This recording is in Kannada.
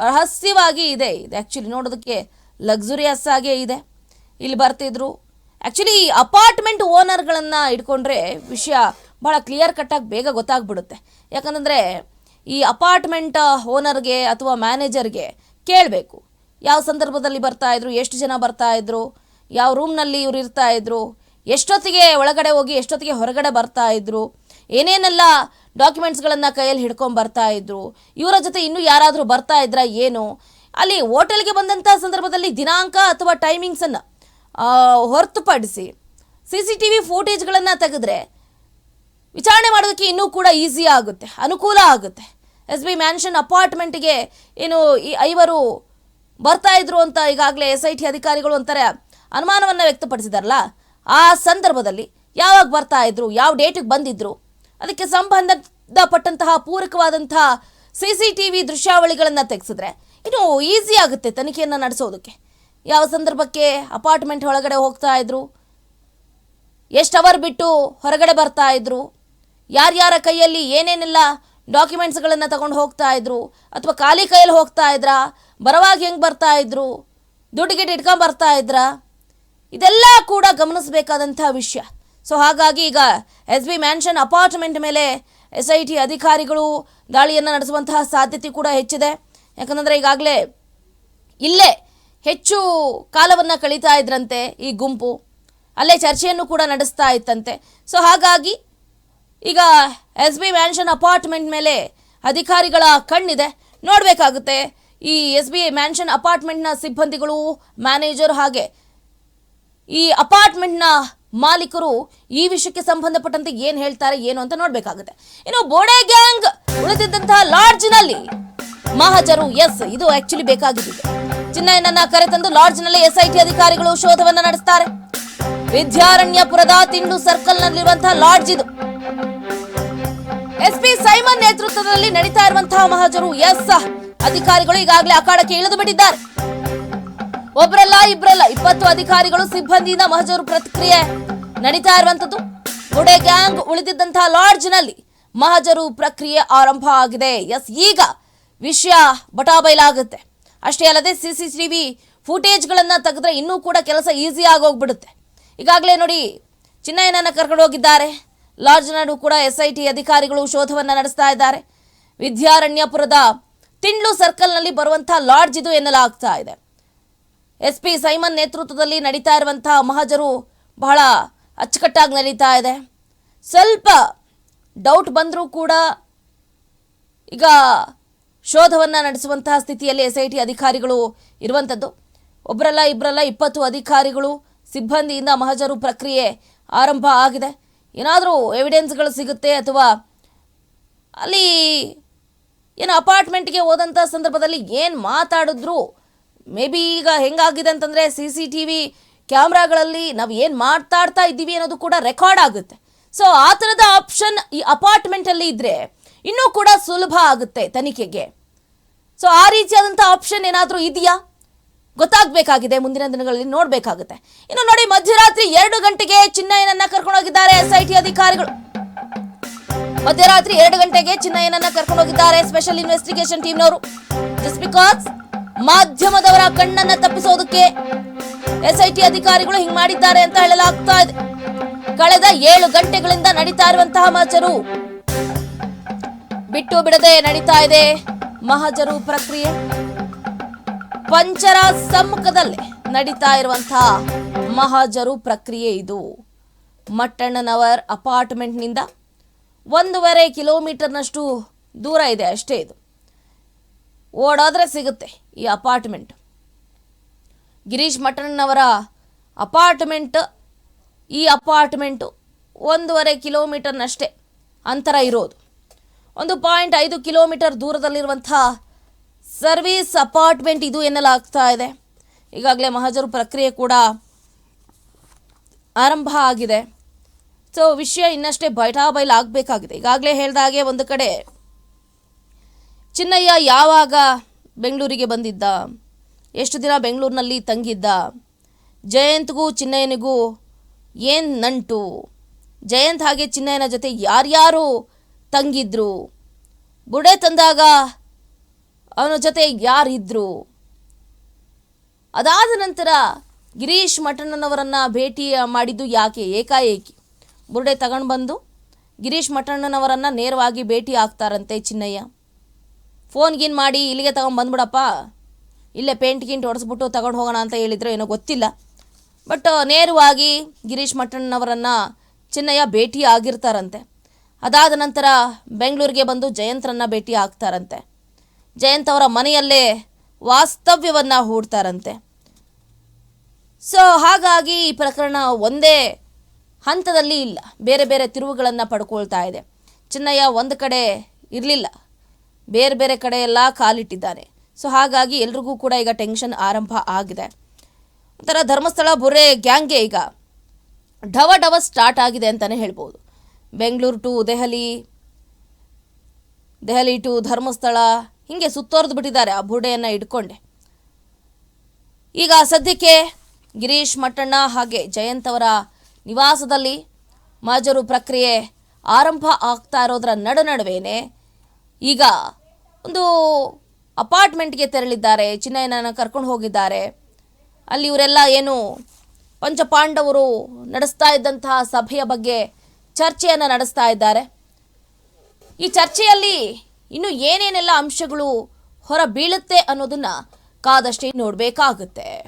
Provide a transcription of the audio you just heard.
ರಹಸ್ಯವಾಗಿ ಇದೆ. ಇದು ಆ್ಯಕ್ಚುಲಿ ನೋಡೋದಕ್ಕೆ ಲಕ್ಸುರಿಯಸ್ ಆಗೇ ಇದೆ. ಇಲ್ಲಿ ಬರ್ತಿದ್ರು ಆ್ಯಕ್ಚುಲಿ ಅಪಾರ್ಟ್ಮೆಂಟ್ ಓನರ್ಗಳನ್ನು ಇಟ್ಕೊಂಡ್ರೆ ವಿಷಯ ಭಾಳ ಕ್ಲಿಯರ್ ಕಟ್ಟಾಗಿ ಬೇಗ ಗೊತ್ತಾಗ್ಬಿಡುತ್ತೆ. ಯಾಕಂತಂದರೆ ಈ ಅಪಾರ್ಟ್ಮೆಂಟ್ ಓನರ್ಗೆ ಅಥವಾ ಮ್ಯಾನೇಜರ್ಗೆ ಕೇಳಬೇಕು ಯಾವ ಸಂದರ್ಭದಲ್ಲಿ ಬರ್ತಾಯಿದ್ರು, ಎಷ್ಟು ಜನ ಬರ್ತಾಯಿದ್ರು, ಯಾವ ರೂಮ್ನಲ್ಲಿ ಇವ್ರು ಇರ್ತಾಯಿದ್ರು, ಎಷ್ಟೊತ್ತಿಗೆ ಒಳಗಡೆ ಹೋಗಿ ಎಷ್ಟೊತ್ತಿಗೆ ಹೊರಗಡೆ ಬರ್ತಾಯಿದ್ರು, ಏನೇನೆಲ್ಲ ಡಾಕ್ಯುಮೆಂಟ್ಸ್ಗಳನ್ನು ಕೈಯಲ್ಲಿ ಹಿಡ್ಕೊಂಡು ಬರ್ತಾಯಿದ್ರು, ಇವರ ಜೊತೆ ಇನ್ನೂ ಯಾರಾದರೂ ಬರ್ತಾ ಇದ್ರಾ ಏನು, ಅಲ್ಲಿ ಹೋಟೆಲ್ಗೆ ಬಂದಂಥ ಸಂದರ್ಭದಲ್ಲಿ ದಿನಾಂಕ ಅಥವಾ ಟೈಮಿಂಗ್ಸನ್ನು ಹೊರತುಪಡಿಸಿ CCTV ಫೋಟೇಜ್ಗಳನ್ನು ತೆಗೆದ್ರೆ ವಿಚಾರಣೆ ಮಾಡೋದಕ್ಕೆ ಇನ್ನೂ ಕೂಡ ಈಸಿ ಆಗುತ್ತೆ, ಅನುಕೂಲ ಆಗುತ್ತೆ. SB ಮ್ಯಾನ್ಷನ್ ಅಪಾರ್ಟ್ಮೆಂಟ್ಗೆ ಏನು ಈ 5 ಬರ್ತಾ ಇದ್ರು ಅಂತ ಈಗಾಗಲೇ SIT ಅಧಿಕಾರಿಗಳು ಒಂಥರ ಅನುಮಾನವನ್ನು ವ್ಯಕ್ತಪಡಿಸಿದಾರಲ್ಲ, ಆ ಸಂದರ್ಭದಲ್ಲಿ ಯಾವಾಗ ಬರ್ತಾ ಇದ್ರು, ಯಾವ ಡೇಟಿಗೆ ಬಂದಿದ್ರು, ಅದಕ್ಕೆ ಸಂಬಂಧಪಟ್ಟಂತಹ ಪೂರಕವಾದಂತಹ CCTV ದೃಶ್ಯಾವಳಿಗಳನ್ನು ತೆಗೆಸಿದ್ರೆ ಇನ್ನು ಈಸಿ ಆಗುತ್ತೆ ತನಿಖೆಯನ್ನು ನಡೆಸೋದಕ್ಕೆ. ಯಾವ ಸಂದರ್ಭಕ್ಕೆ ಅಪಾರ್ಟ್ಮೆಂಟ್ ಒಳಗಡೆ ಹೋಗ್ತಾ ಇದ್ರು, ಎಷ್ಟು ಅವರ್ ಬಿಟ್ಟು ಹೊರಗಡೆ ಬರ್ತಾ ಇದ್ರು, ಯಾರ್ಯಾರ ಕೈಯಲ್ಲಿ ಏನೇನೆಲ್ಲ ಡಾಕ್ಯುಮೆಂಟ್ಸ್ಗಳನ್ನು ತಗೊಂಡು ಹೋಗ್ತಾ ಇದ್ರು, ಅಥವಾ ಖಾಲಿ ಕೈಯಲ್ಲಿ ಹೋಗ್ತಾ ಇದ್ರಾ, ಬರವಾಗಿ ಹೆಂಗೆ ಬರ್ತಾ ಇದ್ರು, ದುಡ್ಡಿಗೆ ಇಟ್ಕೊಂಡು ಬರ್ತಾ ಇದ್ರಾ, ಇದೆಲ್ಲ ಕೂಡ ಗಮನಿಸಬೇಕಾದಂಥ ವಿಷಯ. ಸೊ ಹಾಗಾಗಿ ಈಗ SB ಮ್ಯಾನ್ಷನ್ ಅಪಾರ್ಟ್ಮೆಂಟ್ ಮೇಲೆ SIT ಅಧಿಕಾರಿಗಳು ದಾಳಿಯನ್ನು ನಡೆಸುವಂತಹ ಸಾಧ್ಯತೆ ಕೂಡ ಹೆಚ್ಚಿದೆ. ಯಾಕಂದರೆ ಈಗಾಗಲೇ ಇಲ್ಲೇ ಹೆಚ್ಚು ಕಾಲವನ್ನು ಕಳೀತಾ ಇದ್ರಂತೆ ಈ ಗುಂಪು, ಅಲ್ಲೇ ಚರ್ಚೆಯನ್ನು ಕೂಡ ನಡೆಸ್ತಾ ಇತ್ತಂತೆ. ಸೊ ಹಾಗಾಗಿ ಈಗ SB ಮ್ಯಾನ್ಷನ್ ಅಪಾರ್ಟ್ಮೆಂಟ್ ಮೇಲೆ ಅಧಿಕಾರಿಗಳ ಕಣ್ಣಿದೆ, ನೋಡಬೇಕಾಗುತ್ತೆ ಈ SB ಮ್ಯಾನ್ಷನ್ ಅಪಾರ್ಟ್ಮೆಂಟ್ನ ಸಿಬ್ಬಂದಿಗಳು, ಮ್ಯಾನೇಜರ್ ಹಾಗೆ ಈ ಅಪಾರ್ಟ್ಮೆಂಟ್ನ ಮಾಲೀಕರು ಈ ವಿಷಯಕ್ಕೆ ಸಂಬಂಧಪಟ್ಟಂತೆ ಏನು ಹೇಳ್ತಾರೆ ಏನು ಅಂತ ನೋಡಬೇಕಾಗುತ್ತೆ. ಇನ್ನು ಬೋಡೆ ಗ್ಯಾಂಗ್ ಉಳಿದಿದ್ದಂತಹ ಲಾಡ್ಜ್ನಲ್ಲಿ ಮಹಜರು, ಇದು ಆಕ್ಚುಲಿ ಬೇಕಾಗಿದ್ದು. ಚಿನ್ನಯ್ಯನನ್ನ ಕರೆತಂದು ಲಾಡ್ಜ್ನಲ್ಲಿ SIT ಅಧಿಕಾರಿಗಳು ಶೋಧವನ್ನ ನಡೆಸ್ತಾರೆ. ವಿದ್ಯಾರಣ್ಯಪುರದ ತಿಂಡು ಸರ್ಕಲ್ನಲ್ಲಿರುವಂತಹ ಲಾಡ್ಜ್ ಇದು. SP ಸೈಮನ್ ನೇತೃತ್ವದಲ್ಲಿ ನಡೀತಾ ಇರುವಂತಹ ಮಹಜರು ಅಧಿಕಾರಿಗಳು ಈಗಾಗಲೇ ಅಖಾಡಕ್ಕೆ ಇಳಿದು ಬಿಟ್ಟಿದ್ದಾರೆ. ಒಬ್ಬರಲ್ಲ ಇಬ್ಬರಲ್ಲ 20 ಅಧಿಕಾರಿಗಳು ಸಿಬ್ಬಂದಿಯಿಂದ ಮಹಜರು ಪ್ರಕ್ರಿಯೆ ನಡೀತಾ ಇರುವಂತದ್ದು. ಬೋಡೆ ಗ್ಯಾಂಗ್ ಉಳಿದಿದ್ದಂತಹ ಲಾಡ್ಜ್ನಲ್ಲಿ ಮಹಜರು ಪ್ರಕ್ರಿಯೆ ಆರಂಭ ಆಗಿದೆ. ಈಗ ವಿಷಯ ಬಟಾಬೈಲಾಗುತ್ತೆ. ಅಷ್ಟೇ ಅಲ್ಲದೆ CCTV ಫುಟೇಜ್ಗಳನ್ನು ತೆಗೆದ್ರೆ ಇನ್ನೂ ಕೂಡ ಕೆಲಸ ಈಸಿ ಆಗೋಗ್ಬಿಡುತ್ತೆ. ಈಗಾಗಲೇ ನೋಡಿ ಚಿನ್ನಯ್ಯನನ್ನ ಕರ್ಕೊಂಡು ಹೋಗಿದ್ದಾರೆ. ಲಾಡ್ಜ್ನಲ್ಲೂ ಕೂಡ SIT ಅಧಿಕಾರಿಗಳು ಶೋಧವನ್ನು ನಡೆಸ್ತಾ ಇದ್ದಾರೆ. ವಿದ್ಯಾರಣ್ಯಪುರದ ತಿಂಡ್ಲು ಸರ್ಕಲ್ನಲ್ಲಿ ಬರುವಂತಹ ಲಾಡ್ಜ್ ಇದು ಎನ್ನಲಾಗ್ತಾ ಇದೆ. SP ಸೈಮನ್ ನೇತೃತ್ವದಲ್ಲಿ ನಡೀತಾ ಇರುವಂತಹ ಮಹಜರು ಬಹಳ ಅಚ್ಚುಕಟ್ಟಾಗಿ ನಡೀತಾ ಇದೆ. ಸ್ವಲ್ಪ ಡೌಟ್ ಬಂದರೂ ಕೂಡ ಈಗ ಶೋಧವನ್ನು ನಡೆಸುವಂತಹ ಸ್ಥಿತಿಯಲ್ಲಿ SIT ಅಧಿಕಾರಿಗಳು ಇರುವಂಥದ್ದು. ಒಬ್ಬರಲ್ಲ ಇಬ್ಬರಲ್ಲ 20 ಅಧಿಕಾರಿಗಳು ಸಿಬ್ಬಂದಿಯಿಂದ ಮಹಜರು ಪ್ರಕ್ರಿಯೆ ಆರಂಭ ಆಗಿದೆ. ಏನಾದರೂ ಎವಿಡೆನ್ಸ್ಗಳು ಸಿಗುತ್ತೆ ಅಥವಾ ಅಲ್ಲಿ ಏನು ಅಪಾರ್ಟ್ಮೆಂಟ್ಗೆ ಹೋದಂಥ ಸಂದರ್ಭದಲ್ಲಿ ಏನು ಮಾತಾಡಿದ್ರು, ಮೇ ಬಿ ಈಗ ಹೆಂಗಾಗಿದೆ ಅಂತಂದರೆ CCTV ಕ್ಯಾಮ್ರಾಗಳಲ್ಲಿ ನಾವು ಏನು ಮಾತಾಡ್ತಾ ಇದ್ದೀವಿ ಅನ್ನೋದು ಕೂಡ ರೆಕಾರ್ಡ್ ಆಗುತ್ತೆ. ಸೊ ಆ ಥರದ ಆಪ್ಷನ್ ಈ ಅಪಾರ್ಟ್ಮೆಂಟಲ್ಲಿ ಇದ್ದರೆ ಇನ್ನೂ ಕೂಡ ಸುಲಭ ಆಗುತ್ತೆ ತನಿಖೆಗೆ. ಸೊ ಆ ರೀತಿಯಾದಂಥ ಆಪ್ಷನ್ ಏನಾದರೂ ಇದೆಯಾ ಗೊತ್ತಾಗಬೇಕಾಗಿದೆ, ಮುಂದಿನ ದಿನಗಳಲ್ಲಿ ನೋಡಬೇಕಾಗುತ್ತೆ. ಇನ್ನು ನೋಡಿ, ಮಧ್ಯರಾತ್ರಿ 2 ಗಂಟೆಗೆ ಚಿನ್ನಯ್ಯನನ್ನ ಕರ್ಕೊಂಡೋಗಿದ್ದಾರೆ SIT ಅಧಿಕಾರಿಗಳು. ಮಧ್ಯರಾತ್ರಿ 2 ಗಂಟೆಗೆ ಚಿನ್ನಯ್ಯನನ್ನ ಕರ್ಕೊಂಡೋಗಿದ್ದಾರೆ ಸ್ಪೆಷಲ್ ಇನ್ವೆಸ್ಟಿಗೇಷನ್ ಟೀಮ್ನವರು. ಜಸ್ಟ್ ಬಿಕಾಸ್ ಮಾಧ್ಯಮದವರ ಕಣ್ಣನ್ನ ತಪ್ಪಿಸೋದಕ್ಕೆ SIT ಅಧಿಕಾರಿಗಳು ಹಿಂಗ್ ಮಾಡಿದ್ದಾರೆ ಅಂತ ಹೇಳಲಾಗ್ತಾ ಇದೆ. ಕಳೆದ 7 ಗಂಟೆಗಳಿಂದ ನಡೀತಾ ಇರುವಂತಹ ಮಹಜರು ಬಿಟ್ಟು ಬಿಡದೆ ನಡೀತಾ ಇದೆ. ಮಹಜರು ಪ್ರಕ್ರಿಯೆ ಪಂಚರ ಸಮ್ಮುಖದಲ್ಲೇ ನಡೀತಾ ಇರುವಂತಹ ಮಹಜರು ಪ್ರಕ್ರಿಯೆ ಇದು. ಮಟ್ಟಣ್ಣನವರ್ ಅಪಾರ್ಟ್ಮೆಂಟ್ನಿಂದ 1.5 ಕಿಲೋಮೀಟರ್ನಷ್ಟು ದೂರ ಇದೆ ಅಷ್ಟೇ. ಇದು ಓಡಾದ್ರೆ ಸಿಗುತ್ತೆ ಈ ಅಪಾರ್ಟ್ಮೆಂಟ್. ಗಿರೀಶ್ ಮಟ್ಟಣ್ಣನವರ ಅಪಾರ್ಟ್ಮೆಂಟ್, ಈ ಅಪಾರ್ಟ್ಮೆಂಟು 1.5 ಕಿಲೋಮೀಟರ್ನಷ್ಟೇ ಅಂತರ ಇರೋದು. 1.5 ಕಿಲೋಮೀಟರ್ ದೂರದಲ್ಲಿರುವಂತಹ ಸರ್ವಿಸ್ ಅಪಾರ್ಟ್ಮೆಂಟ್ ಇದು ಎನ್ನಲಾಗ್ತಾ ಇದೆ. ಈಗಾಗಲೇ ಮಹಜರು ಪ್ರಕ್ರಿಯೆ ಕೂಡ ಆರಂಭ ಆಗಿದೆ. ಸೊ ವಿಷಯ ಇನ್ನಷ್ಟೇ ಬಯಲಾಗಬೇಕಾಗಿದೆ. ಈಗಾಗಲೇ ಹೇಳಿದಾಗೆ ಒಂದು ಕಡೆ ಚಿನ್ನಯ್ಯ ಯಾವಾಗ ಬೆಂಗಳೂರಿಗೆ ಬಂದಿದ್ದ, ಎಷ್ಟು ದಿನ ಬೆಂಗಳೂರಿನಲ್ಲಿ ತಂಗಿದ್ದ, ಜಯಂತ್ಗೂ ಚಿನ್ನಯ್ಯನಿಗೂ ಏನು ನಂಟು, ಜಯಂತ್ ಹಾಗೆ ಚಿನ್ನಯ್ಯನ ಜೊತೆ ಯಾರ್ಯಾರು ತಂಗಿದ್ರು, ಬುಡೆ ತಂದಾಗ ಅವನ ಜೊತೆ ಯಾರಿದ್ರು? ಅದಾದ ನಂತರ ಗಿರೀಶ್ ಮಠಣ್ಣನವರನ್ನು ಭೇಟಿ ಮಾಡಿದ್ದು ಯಾಕೆ? ಏಕಾಏಕಿ ಬುರುಡೆ ತಗೊಂಡು ಬಂದು ಗಿರೀಶ್ ಮಠಣ್ಣನವರನ್ನು ನೇರವಾಗಿ ಭೇಟಿ ಆಗ್ತಾರಂತೆ ಚಿನ್ನಯ್ಯ. ಫೋನ್ಗಿನ್ ಮಾಡಿ ಇಲ್ಲಿಗೆ ತಗೊಂಡ್ಬಂದ್ಬಿಡಪ್ಪ, ಇಲ್ಲೇ ಪೇಂಟ್ ಗಿಂಟ್ ಹೊಡೆಸ್ಬಿಟ್ಟು ತಗೊಂಡು ಹೋಗೋಣ ಅಂತ ಹೇಳಿದ್ರು, ಏನೋ ಗೊತ್ತಿಲ್ಲ. ಬಟ್ ನೇರವಾಗಿ ಗಿರೀಶ್ ಮಠಣ್ಣನವರನ್ನು ಚಿನ್ನಯ್ಯ ಭೇಟಿ ಆಗಿರ್ತಾರಂತೆ. ಅದಾದ ನಂತರ ಬೆಂಗಳೂರಿಗೆ ಬಂದು ಜಯಂತ್ರನ್ನ ಭೇಟಿ ಆಗ್ತಾರಂತೆ. ಜಯಂತ್ ಅವರ ಮನೆಯಲ್ಲೇ ವಾಸ್ತವ್ಯವನ್ನು ಹೂಡ್ತಾರಂತೆ. ಸೊ ಹಾಗಾಗಿ ಈ ಪ್ರಕರಣ ಒಂದೇ ಹಂತದಲ್ಲಿ ಇಲ್ಲ, ಬೇರೆ ಬೇರೆ ತಿರುವುಗಳನ್ನು ಪಡ್ಕೊಳ್ತಾ ಇದೆ. ಚಿನ್ನಯ್ಯ ಒಂದು ಕಡೆ ಇರಲಿಲ್ಲ, ಬೇರೆ ಬೇರೆ ಕಡೆ ಎಲ್ಲ ಕಾಲಿಟ್ಟಿದ್ದಾನೆ. ಸೊ ಹಾಗಾಗಿ ಎಲ್ರಿಗೂ ಕೂಡ ಈಗ ಟೆನ್ಷನ್ ಆರಂಭ ಆಗಿದೆ. ಒಂಥರ ಧರ್ಮಸ್ಥಳ ಬುರ್ರೆ ಗ್ಯಾಂಗ್ಗೆ ಈಗ ಢವ ಸ್ಟಾರ್ಟ್ ಆಗಿದೆ ಅಂತಲೇ ಹೇಳ್ಬೋದು. ಬೆಂಗಳೂರು ಟು ದೆಹಲಿ, ದೆಹಲಿ ಟು ಧರ್ಮಸ್ಥಳ, ಹೀಗೆ ಸುತ್ತೋರ್ದು ಬಿಟ್ಟಿದ್ದಾರೆ ಆ ಬುರ್ಡೆಯನ್ನು ಇಟ್ಕೊಂಡೆ. ಈಗ ಸದ್ಯಕ್ಕೆ ಗಿರೀಶ್ ಮಠಣ್ಣ ಹಾಗೆ ಜಯಂತ್ ಅವರ ನಿವಾಸದಲ್ಲಿ ಮಹಜರು ಪ್ರಕ್ರಿಯೆ ಆರಂಭ ಆಗ್ತಾ ಇರೋದರ ನಡುವೆನೇ ಈಗ ಒಂದು ಅಪಾರ್ಟ್ಮೆಂಟ್ಗೆ ತೆರಳಿದ್ದಾರೆ. ಚಿನ್ನಯ್ಯನನ್ನು ಕರ್ಕೊಂಡು ಹೋಗಿದ್ದಾರೆ. ಅಲ್ಲಿ ಇವರೆಲ್ಲ ಏನು ಪಂಚಪಾಂಡವರು ನಡೆಸ್ತಾ ಇದ್ದಂತಹ ಸಭೆಯ ಬಗ್ಗೆ ಚರ್ಚೆಯನ್ನು ನಡೆಸ್ತಾ ಇದ್ದಾರೆ. ಈ ಚರ್ಚೆಯಲ್ಲಿ ಇನ್ನು ಏನೇನೆಲ್ಲ ಅಂಶಗಳು ಹೊರ ಬೀಳುತ್ತೆ ಅನ್ನೋದನ್ನ ಕಾದಷ್ಟೇ ನೋಡಬೇಕಾಗುತ್ತೆ.